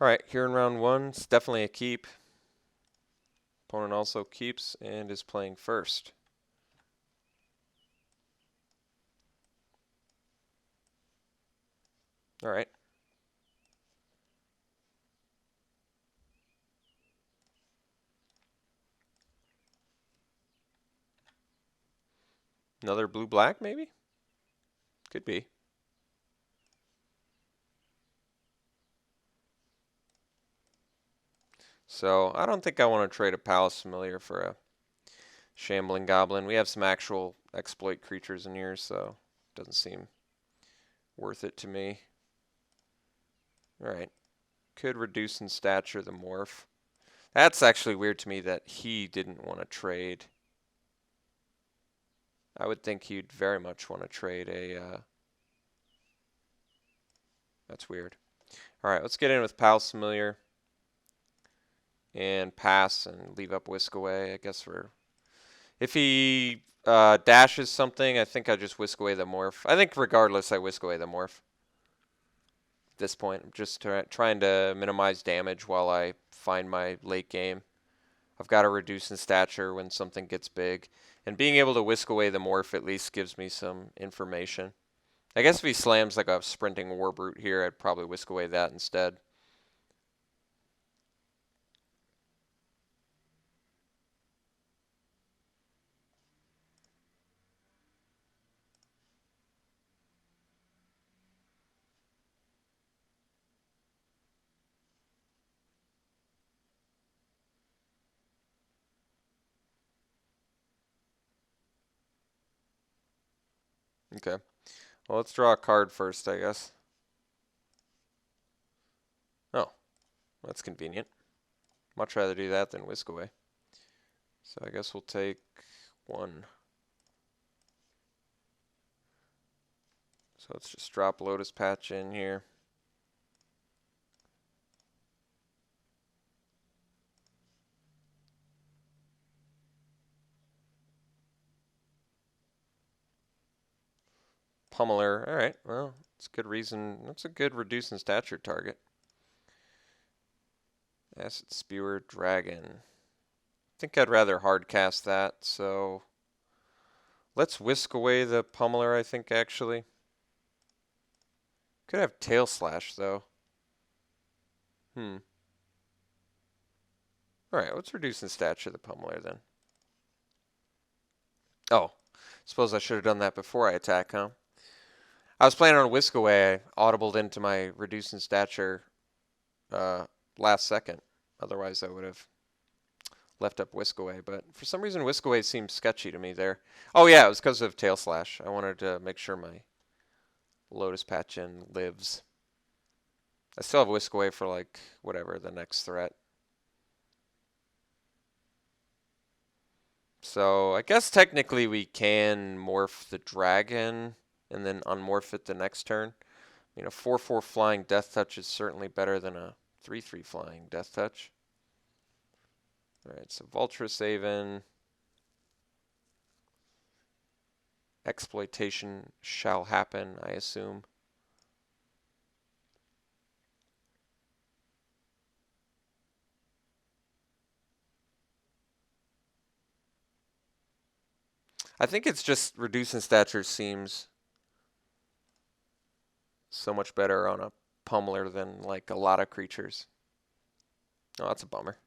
Alright, here in round one, it's definitely a keep. Opponent also keeps and is playing first. Alright. Another blue-black, maybe? Could be. So, I don't think I want to trade a Palace Familiar for a Shambling Goblin. We have some actual exploit creatures in here, so it doesn't seem worth it to me. Alright. Could reduce in stature the morph. That's actually weird to me that he didn't want to trade. I would think he'd very much want to trade a... That's weird. Alright, let's get in with Palace Familiar. And pass and leave up Whisk Away. I guess we're... If he dashes something, I think I just Whisk Away the morph. I think regardless, I Whisk Away the morph. At this point, I'm just trying to minimize damage while I find my late game. I've got to reduce in stature when something gets big. And being able to Whisk Away the morph at least gives me some information. I guess if he slams like a sprinting Warbrute here, I'd probably Whisk Away that instead. Okay. Well, let's draw a card first, I guess. Oh, that's convenient. Much rather do that than Whisk Away. So I guess we'll take one. So let's just drop Lotus Patch in here. Pummeler. All right. Well, it's a good reason. That's a good reduce in stature target. Acid Spewer Dragon. I think I'd rather hard cast that. So let's Whisk Away the Pummeler, I think, actually. Could have Tail Slash, though. All right. Let's reduce in stature the Pummeler, then. Oh. Suppose I should have done that before I attack, huh? I was planning on Whisk Away. I audibled into my reduce in stature last second. Otherwise, I would have left up Whisk Away. But for some reason, Whisk Away seems sketchy to me there. Oh, yeah, it was because of Tail Slash. I wanted to make sure my Lotus Patch in lives. I still have Whisk Away for, like, whatever, the next threat. So I guess technically we can morph the dragon and then unmorph it the next turn. You know, 4/4 flying Death Touch is certainly better than a 3/3 flying Death Touch. Alright, so Vulturous Haven. Exploitation shall happen, I assume. I think it's just reducing stature seems so much better on a pummeler than like a lot of creatures. Oh, that's a bummer.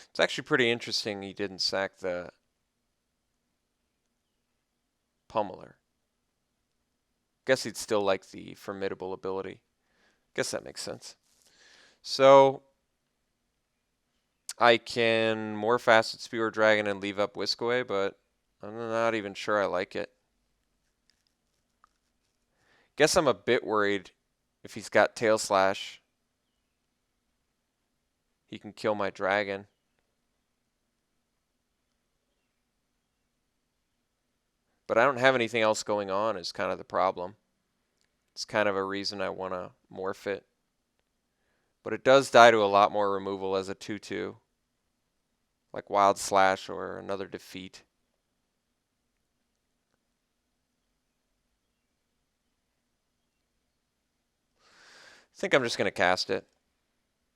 It's actually pretty interesting he didn't sack the pummeler. Guess he'd still like the formidable ability. Guess that makes sense. So I can morph Acid Spewer Dragon and leave up Whisk Away, but I'm not even sure I like it. Guess I'm a bit worried if he's got Tail Slash. He can kill my dragon. But I don't have anything else going on is kind of the problem. It's kind of a reason I want to morph it. But it does die to a lot more removal as a 2/2. Like Wild Slash or another defeat. think I'm just going to cast it.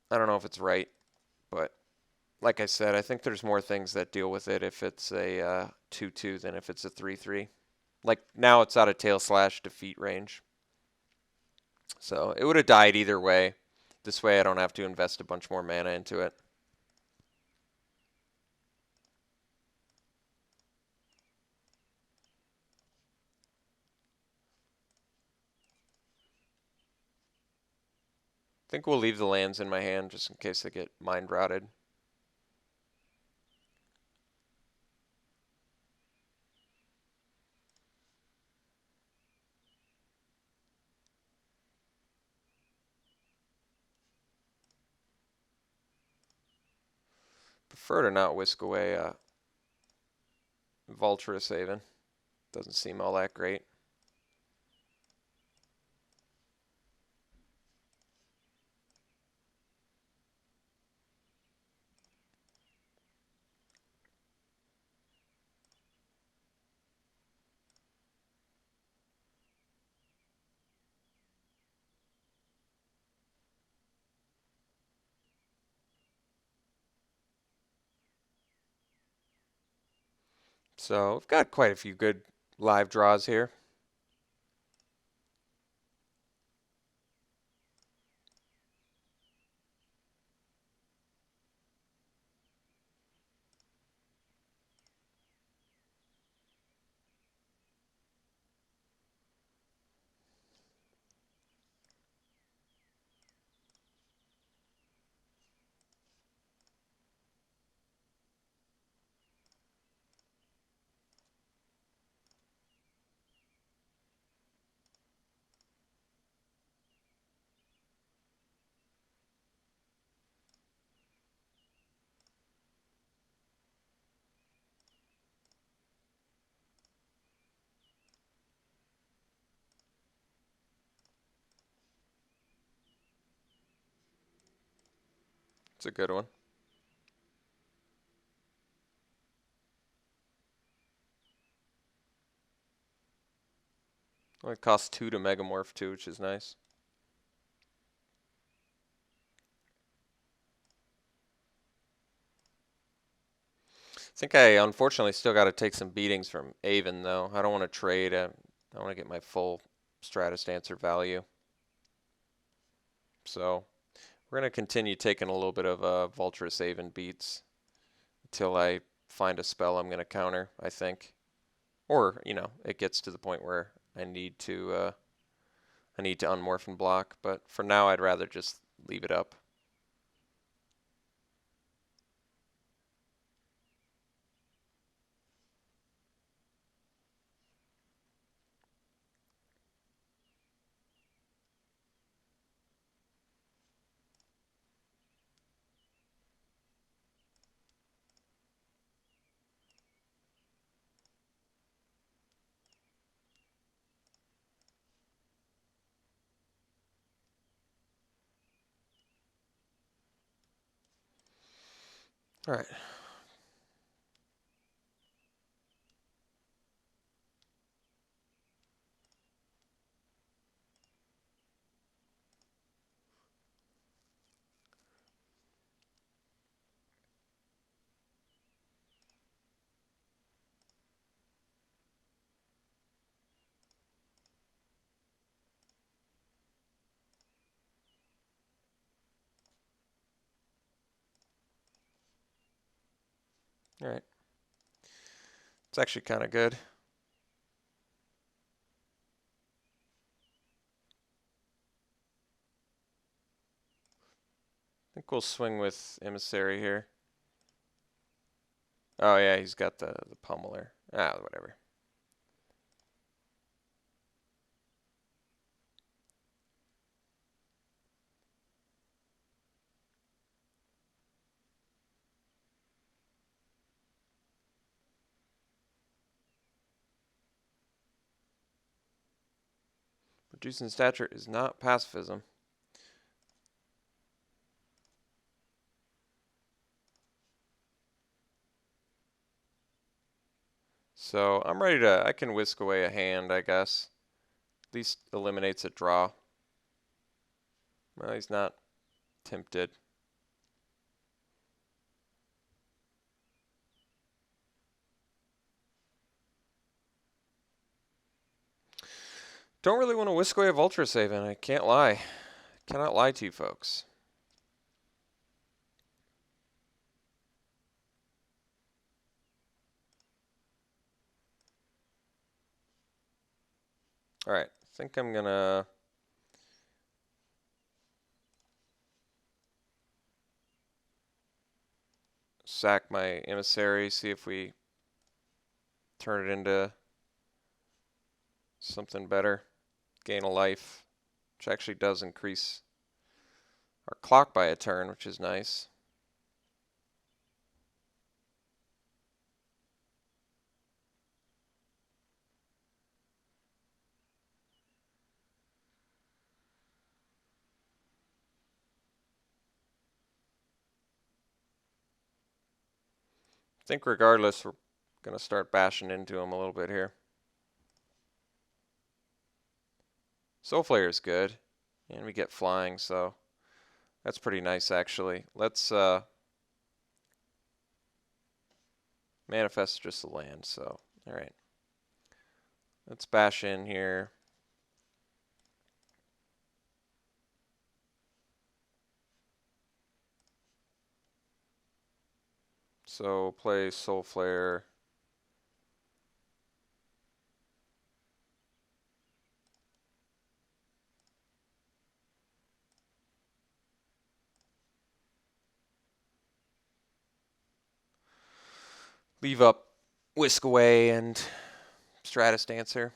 I don't know if it's right, but like I said, I think there's more things that deal with it if it's a 2/2 than if it's a 3/3. Like now it's out of tail slash defeat range. So it would have died either way. This way I don't have to invest a bunch more mana into it. I think we'll leave the lands in my hand just in case they get mind routed. Prefer to not whisk away Vulturous Haven. Doesn't seem all that great. So we've got quite a few good live draws here. It's a good one. Only costs 2 to Megamorph too, which is nice. I think I unfortunately still got to take some beatings from Avon though. I don't want to trade. I want to get my full Stratus Dancer value. So we're going to continue taking a little bit of Vulturous Avon beats until I find a spell I'm going to counter, I think. Or, you know, it gets to the point where I need to unmorph and block. But for now, I'd rather just leave it up. All right. All right. It's actually kind of good. I think we'll swing with Emissary here. Oh yeah, he's got the pummeler. Ah, whatever. Reducing stature is not pacifism. So I'm ready to, I can whisk away a hand, I guess. At least eliminates a draw. Well, he's not tempted. Don't really want to whisk away a Vulture Saving, I can't lie. Cannot lie to you folks. Alright, I think I'm gonna sack my Emissary, see if we turn it into something better. Gain a life, which actually does increase our clock by a turn, which is nice. I think regardless, we're going to start bashing into him a little bit here. Soul Flare is good, and we get flying, so that's pretty nice actually. Let's manifest just the land, so alright. Let's bash in here. So play Soul Flare. Leave up Whisk Away and Stratus Dancer.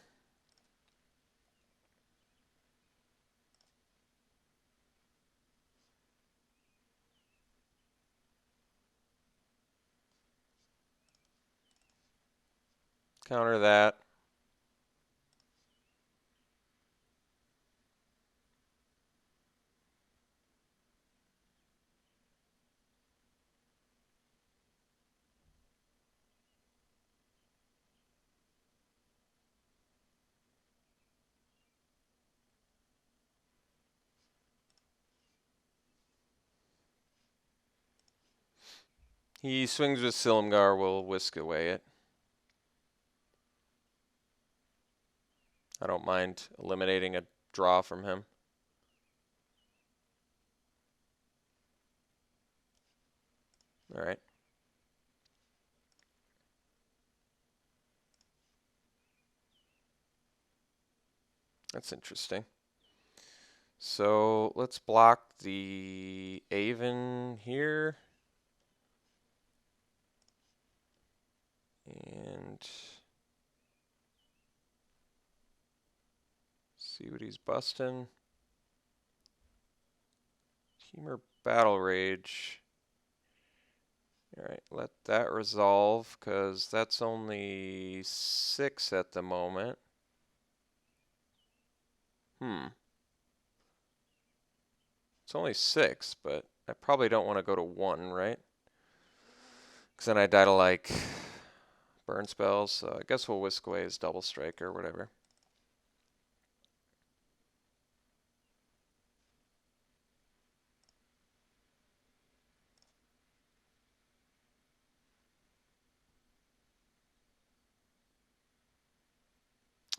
Counter that. He swings with Silumgar, we'll whisk away it. I don't mind eliminating a draw from him. Alright. That's interesting. So let's block the Aven here. And see what he's busting. Humor Battle Rage. Alright, let that resolve, because that's only 6 at the moment. It's only 6, but I probably don't want to go to 1, right? Because then I die to, like, burn spells, so I guess we'll whisk away his Double Strike or whatever.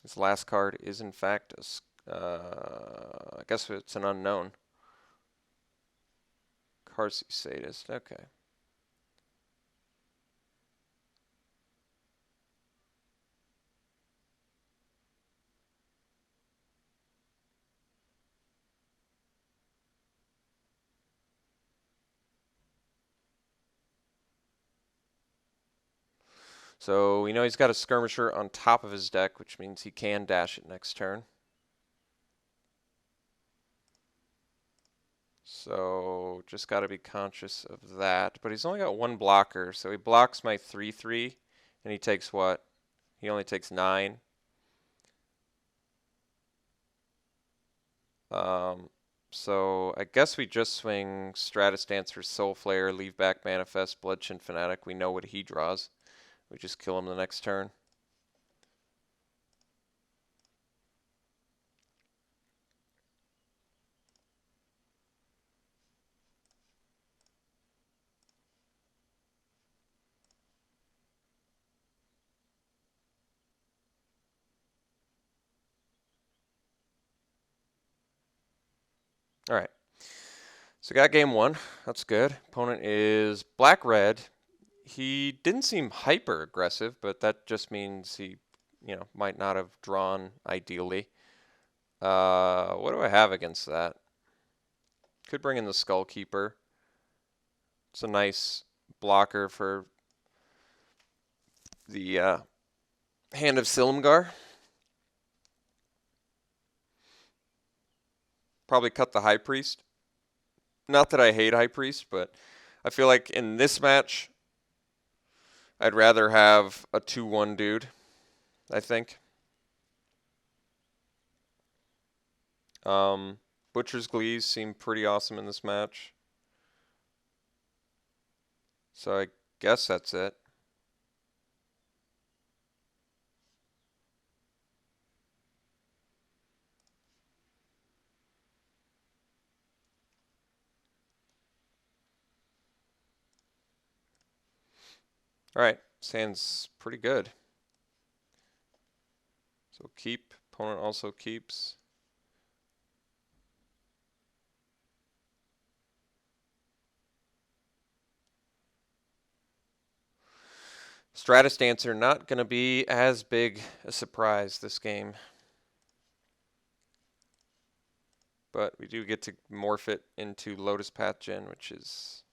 His last card is, in fact, I guess it's an unknown. Carsey Sadist, okay. So we know he's got a Skirmisher on top of his deck, which means he can dash it next turn. So just got to be conscious of that. But he's only got 1 blocker, so he blocks my 3/3, and he takes what? He only takes 9. So I guess we just swing Stratus Dancer, Soul Flare, leave back Manifest, Bloodchin Fanatic. We know what he draws. We just kill him the next turn. All right. So got game one. That's good. Opponent is black-red. He didn't seem hyper aggressive, but that just means he, might not have drawn ideally. What do I have against that? Could bring in the Skull Keeper. It's a nice blocker for the Hand of Silumgar. Probably cut the High Priest. Not that I hate High Priest, but I feel like in this match, I'd rather have a 2-1 dude, I think. Butcher's Glees seem pretty awesome in this match. So I guess that's it. Alright, Sand's pretty good. So keep. Opponent also keeps. Stratus Dancer not going to be as big a surprise this game. But we do get to morph it into Lotus Path Gen, which is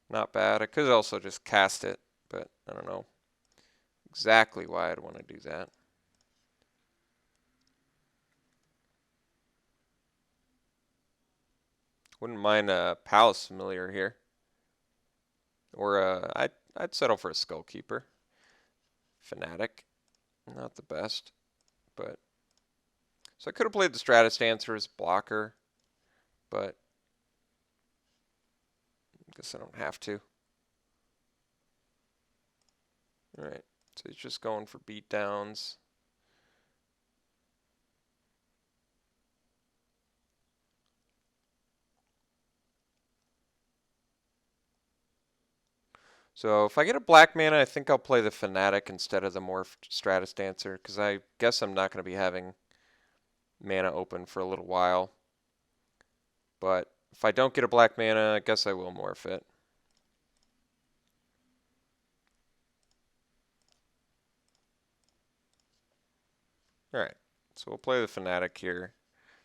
not bad. I could also just cast it, but I don't know exactly why I'd want to do that. Wouldn't mind a Palace Familiar here. Or I'd settle for a Skull Keeper. Fanatic. Not the best, but... So I could have played the Stratus Dancer as blocker, but I guess I don't have to. Alright, so he's just going for beatdowns. So if I get a black mana, I think I'll play the Fanatic instead of the morphed Stratus Dancer, because I guess I'm not going to be having mana open for a little while. But if I don't get a black mana, I guess I will morph it. Alright, so we'll play the Fanatic here,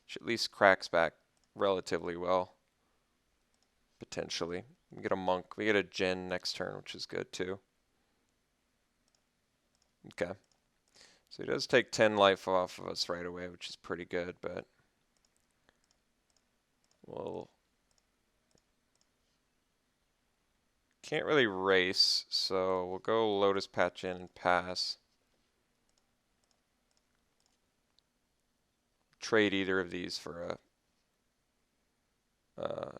which at least cracks back relatively well, potentially. We get a Monk, we get a Djinn next turn, which is good too. Okay. So he does take 10 life off of us right away, which is pretty good, but we'll... Can't really race, so we'll go Lotus Patch in and pass. Trade either of these for a...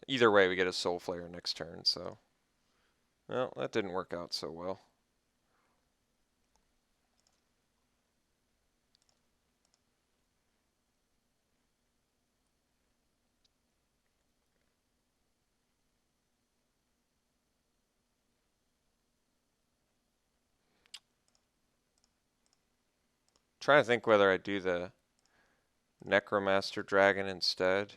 either way, we get a Soul Flare next turn, so... Well, that didn't work out so well. Trying to think whether I do the Necromaster Dragon instead.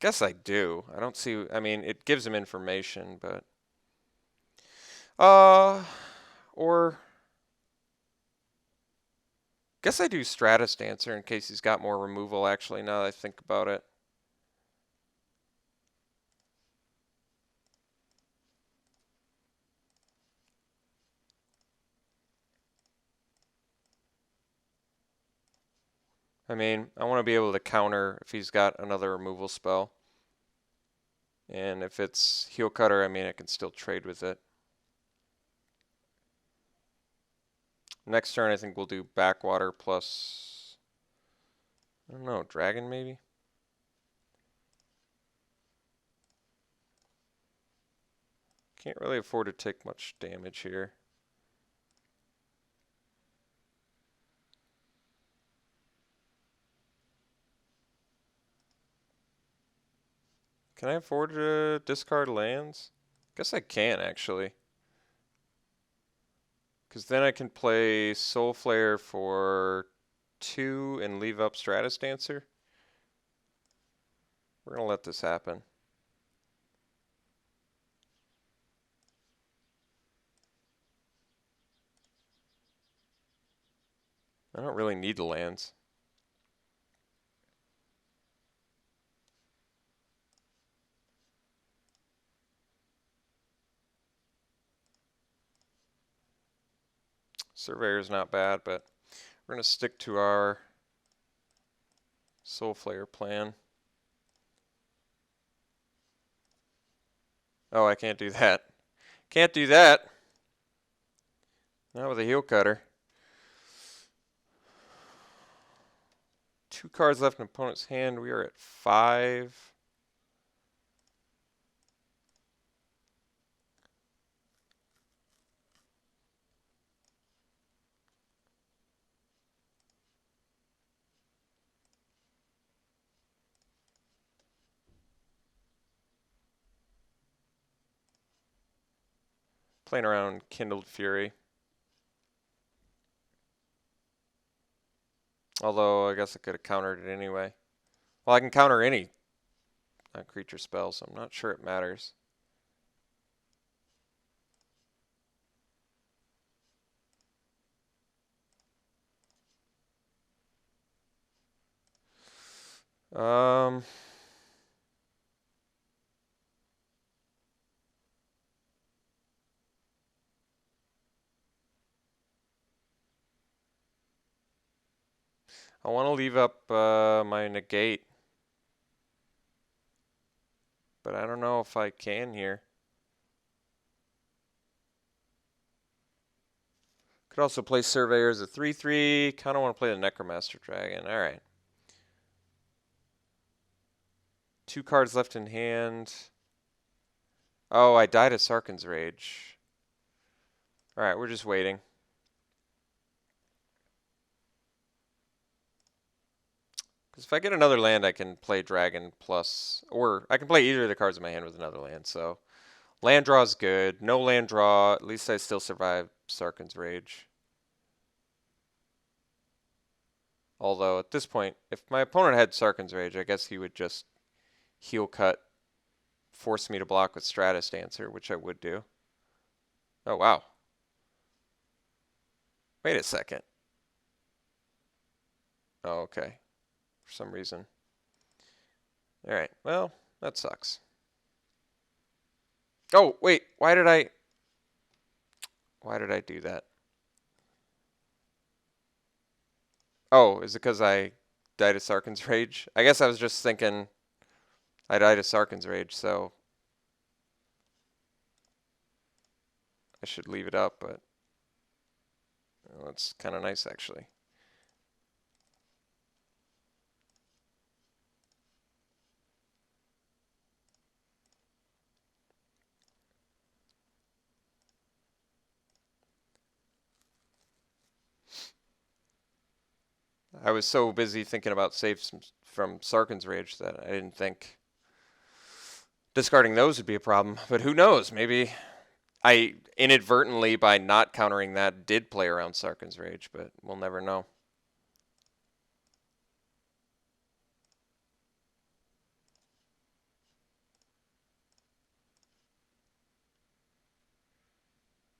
Guess I do. I don't see... I mean, it gives him information, but... Or... Guess I do Stratus Dancer in case he's got more removal, actually, now that I think about it. I mean, I want to be able to counter if he's got another removal spell. And if it's Heel Cutter, I mean, I can still trade with it. Next turn, I think we'll do Backwater plus... I don't know, Dragon maybe? Can't really afford to take much damage here. Can I afford to discard lands? Guess I can, actually. Because then I can play Soul Flare for 2 and leave up Stratus Dancer. We're going to let this happen. I don't really need the lands. Surveyor's not bad, but we're going to stick to our Soul Flare plan. Oh, I can't do that. Can't do that. Not with a heel cutter. 2 cards left in opponent's hand. We are at 5. Playing around Kindled Fury. Although, I guess I could have countered it anyway. Well, I can counter any creature spell, so I'm not sure it matters. I want to leave up my negate. But I don't know if I can here. Could also play Surveyor as a 3/3. Kind of want to play the Necromancer Dragon. Alright. 2 cards left in hand. Oh, I died at Sarkhan's Rage. Alright, we're just waiting. Because if I get another land, I can play Dragon plus... Or I can play either of the cards in my hand with another land, so... Land draw is good. No land draw. At least I still survive Sarkhan's Rage. Although, at this point, if my opponent had Sarkhan's Rage, I guess he would just heel cut, force me to block with Stratus Dancer, which I would do. Oh, wow. Wait a second. Oh, okay. For some reason. Alright, well, that sucks. Oh, wait, why did I do that? Oh, is it because I died of Sarkhan's Rage? I guess I was just thinking I died of Sarkhan's Rage, so I should leave it up, but well, that's kind of nice, actually. I was so busy thinking about saves from Sarkhan's Rage that I didn't think discarding those would be a problem. But who knows? Maybe I inadvertently, by not countering that, did play around Sarkhan's Rage, but we'll never know.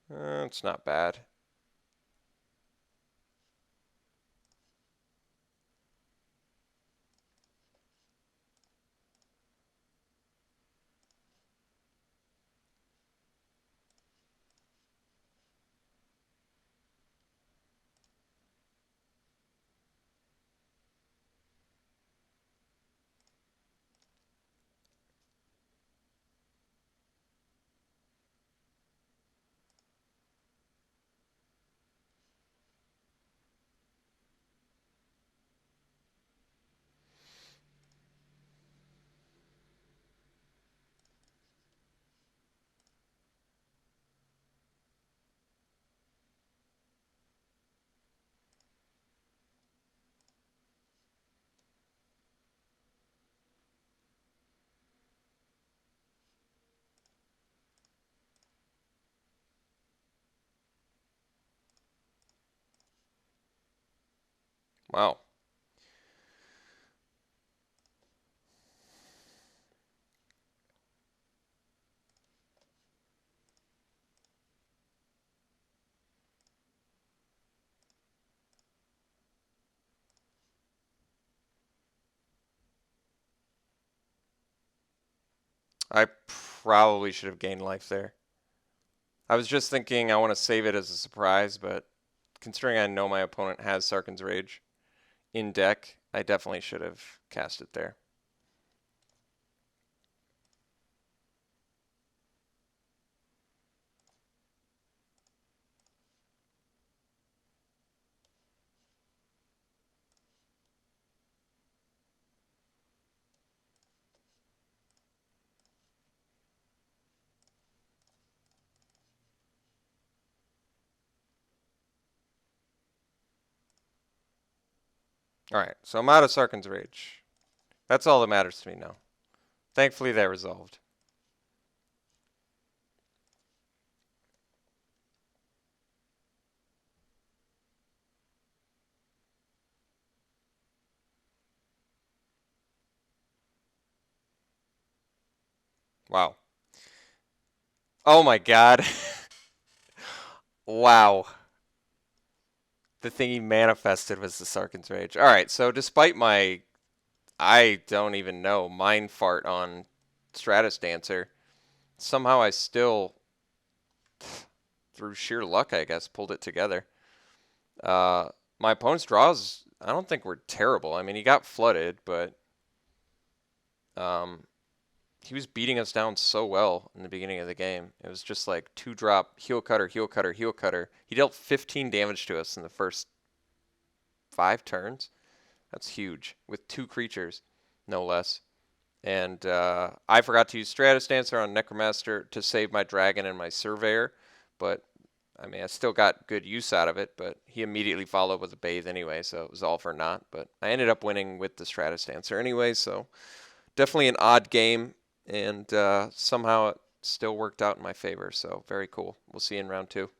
It's not bad. Wow. I probably should have gained life there. I was just thinking I want to save it as a surprise, but considering I know my opponent has Sarkhan's Rage in deck, I definitely should have cast it there. Alright, so I'm out of Sarkhan's Rage. That's all that matters to me now. Thankfully, that resolved. Wow. Oh my god. Wow. The thing he manifested was the Sarkhan's Rage. Alright, so despite my, I don't even know, mind fart on Stratus Dancer, somehow I still, through sheer luck, I guess, pulled it together. My opponent's draws, I don't think were terrible. I mean, he got flooded, but um, he was beating us down so well in the beginning of the game. It was just like 2-drop, heel cutter, heel cutter, heel cutter. He dealt 15 damage to us in the first 5 turns. That's huge, with 2 creatures, no less. And I forgot to use Stratus Dancer on Necromancer to save my Dragon and my Surveyor, but I mean, I still got good use out of it, but he immediately followed with a Bathe anyway, so it was all for naught. But I ended up winning with the Stratus Dancer anyway, so definitely an odd game, and somehow it still worked out in my favor, so very cool. We'll see you in round 2.